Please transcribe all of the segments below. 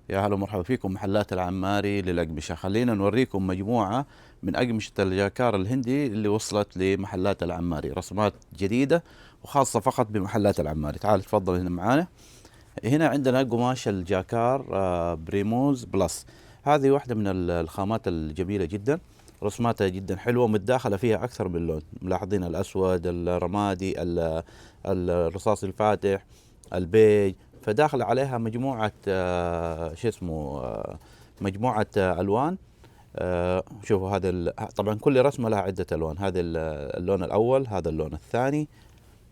يا هلا ومرحبا فيكم محلات العماري للأقمشة. خلينا نوريكم مجموعة من أقمشة الجاكار الهندي اللي وصلت لمحلات العماري، رسمات جديدة وخاصة فقط بمحلات العماري. تعال تفضل هنا معانا. هنا عندنا قماش الجاكار بريموز بلس. هذه واحدة من الخامات الجميلة جدا، رسماتها جدا حلوة، متداخلة فيها أكثر من لون. ملاحظين الأسود، الرمادي، الرصاص الفاتح، البيج. فداخل عليها مجموعة شو اسمه مجموعة ألوان. شوفوا هذا طبعا كل رسمة لها عدة ألوان. هذا اللون الأول، هذا اللون الثاني،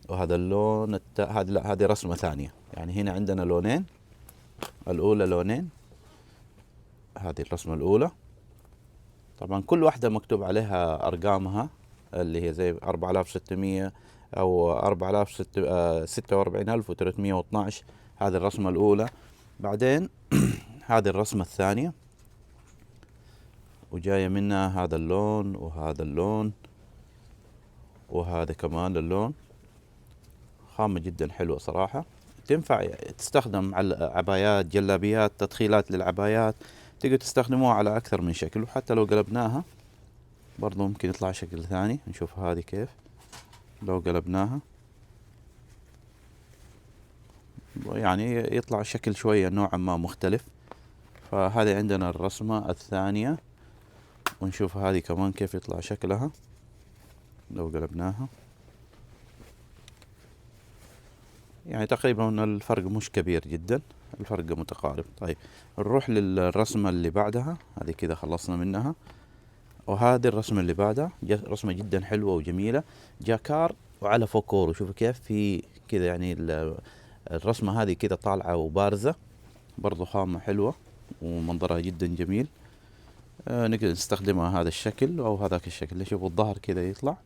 وهذا اللون هذه لا، هذه رسمة ثانية. يعني هنا عندنا لونين، الأولى لونين، هذه الرسمة الأولى. طبعا كل واحدة مكتوب عليها أرقامها اللي هي زي 4600 أو 46312. هذه الرسمة الأولى. بعدين هذه الرسمة الثانية، وجاية منها هذا اللون وهذا اللون وهذا كمان اللون. خامة جدا حلوة صراحة، تنفع تستخدم على عبايات، جلابيات، تدخيلات للعبايات. تقدر تستخدموها على أكثر من شكل، وحتى لو قلبناها برضو ممكن يطلع شكل ثاني. نشوف هذه كيف لو قلبناها، يعني يطلع شكل شوية نوعا ما مختلف. فهذه عندنا الرسمة الثانية، ونشوف هذه كمان كيف يطلع شكلها لو قلبناها. يعني تقريبا الفرق مش كبير جدا، الفرق متقارب. طيب نروح للرسمة اللي بعدها. هذه كذا خلصنا منها. وهذه الرسمة اللي بعدها رسمة جدا حلوة وجميلة، جاكار وعلى فوكور. وشوفوا كيف في كذا، يعني الرسمة هذه كذا طالعة وبارزة، برضو خامة حلوة ومنظرها جدا جميل. نقدر نستخدمها هذا الشكل أو هذاك الشكل. شوفوا الظهر كذا يطلع،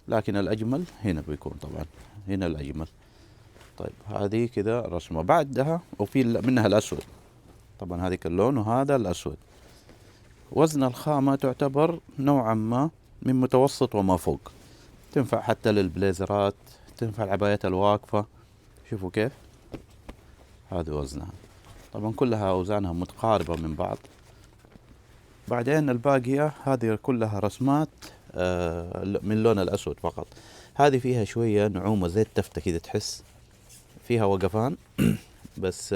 لكن الأجمل هنا بيكون طبعا، هنا الأجمل. طيب هذه كذا رسمة. بعدها وفي منها الأسود، طبعا هذيك اللون وهذا الأسود. وزن الخامة تعتبر نوعا ما من متوسط وما فوق، تنفع حتى للبليزرات، تنفع العبايات الواقفة. شوفوا كيف هذا وزنها. طبعا كلها أوزانها متقاربة من بعض. بعدين الباقية هذه كلها رسمات من اللون الأسود فقط. هذه فيها شوية نعومة زي التفتة كذا، تحس فيها وقفان بس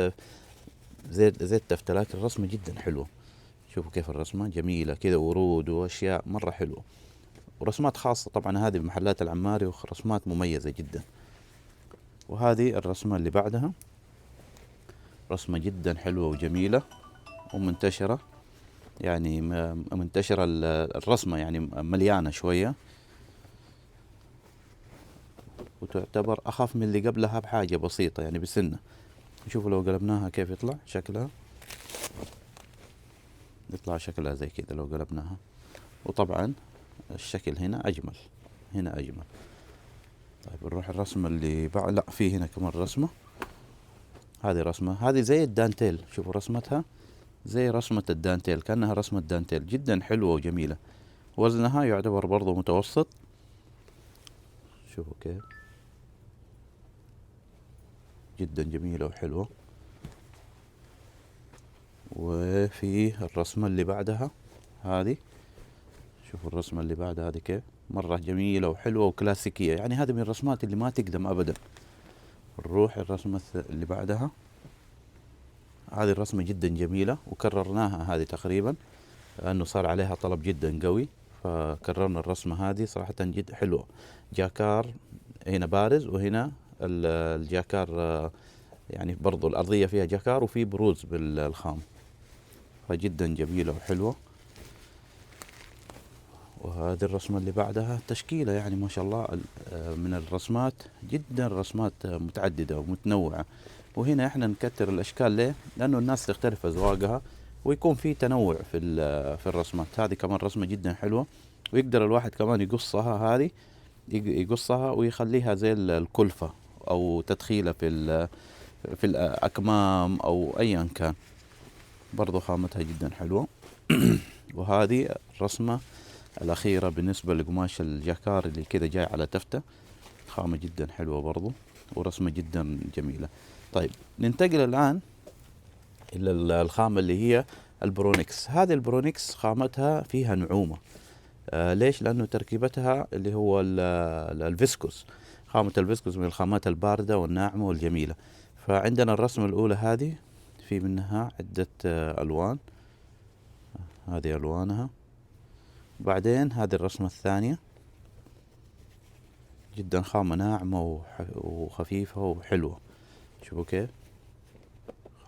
زي التفتة، لكن الرسمة جدا حلوة. شوفوا كيف الرسمة جميلة كذا، ورود وأشياء مرة حلوة، ورسمات خاصة طبعا هذه بمحلات العماري، ورسمات مميزة جدا. وهذه الرسمة اللي بعدها رسمة جدا حلوة وجميلة ومنتشرة. يعني منتشرة الرسمة، يعني مليانة شوية، وتعتبر أخف من اللي قبلها بحاجة بسيطة، يعني بسنة. شوفوا لو قلبناها كيف يطلع شكلها، يطلع شكلها زي كذا لو قلبناها. وطبعا الشكل هنا أجمل، هنا أجمل. طيب نروح الرسمة اللي بعد. لا، في هنا كمان رسمة. هذه رسمة، هذه زي الدانتيل. شوفوا رسمتها زي رسمة الدانتيل، كأنها رسمة دانتيل، جدا حلوة وجميلة. وزنها يعتبر برضو متوسط. شوفوا كيف جدا جميلة وحلوة. وفي الرسمة اللي بعدها هذه، شوفوا الرسمة اللي بعدها هذه كيف مرة جميلة وحلوة وكلاسيكية، يعني هذه من الرسمات اللي ما تقدم أبدا. نروح الرسمة اللي بعدها. هذه الرسمة جدا جميلة، وكررناها هذه تقريبا لأنه صار عليها طلب جدا قوي، فكررنا الرسمة هذه. صراحة جد حلوة، جاكار هنا بارز، وهنا الجاكار يعني برضو الأرضية فيها جاكار وفي بروز بالخام، فجدا جميلة وحلوة. وهذه الرسمة اللي بعدها تشكيلة، يعني ما شاء الله من الرسمات، جدا رسمات متعددة ومتنوعة. وهنا احنا نكتر الاشكال ليه؟ لانه الناس تختلف اذواقها، ويكون في تنوع في الرسمات. هذه كمان رسمة جدا حلوة، ويقدر الواحد كمان يقصها. هذه يقصها ويخليها زي الكلفة او تدخيلة في الاكمام او ايا كان، برضو خامتها جدا حلوة. وهذه الرسمة الأخيرة بالنسبة لقماش الجاكار اللي كذا جاي على تفتة، خامة جدا حلوة برضو، ورسمة جدا جميلة. طيب ننتقل الآن إلى الخامة اللي هي البرونكس. هذه البرونكس خامتها فيها نعومة. ليش؟ لأنه تركيبتها اللي هو الفيسكوس. خامة الفيسكوس من الخامات الباردة والناعمة والجميلة. فعندنا الرسمة الأولى هذه في منها عدة ألوان، هذه ألوانها. بعدين هذه الرسمة الثانية جدا خامة ناعمة وخفيفة وحلوة. شوفوا كيف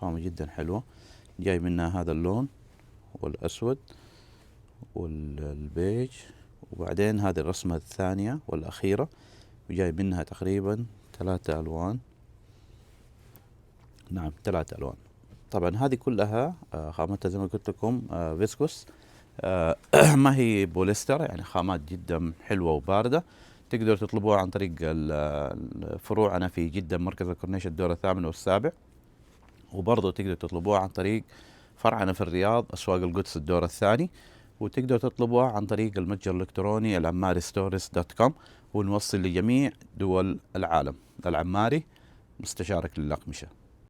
خامة جدا حلوة، جاي منها هذا اللون والأسود والبيج. وبعدين هذه الرسمة الثانية والأخيرة وجاي منها تقريبا 3 ألوان. نعم 3 ألوان. طبعا هذه كلها خامتها زي ما قلت لكم فيسكوس، ما هي بوليستر، يعني خامات جدا حلوة وباردة. تقدروا تطلبوها عن طريق فروعنا في جدة، مركز الكورنيش الدور الثامن والسابع. وبرضه تقدروا تطلبوها عن طريق فرعنا في الرياض أسواق القدس الدور الثاني. وتقدروا تطلبوها عن طريق المتجر الإلكتروني العماري.com، ونوصل لجميع دول العالم. العماري، مستشارك للأقمشة.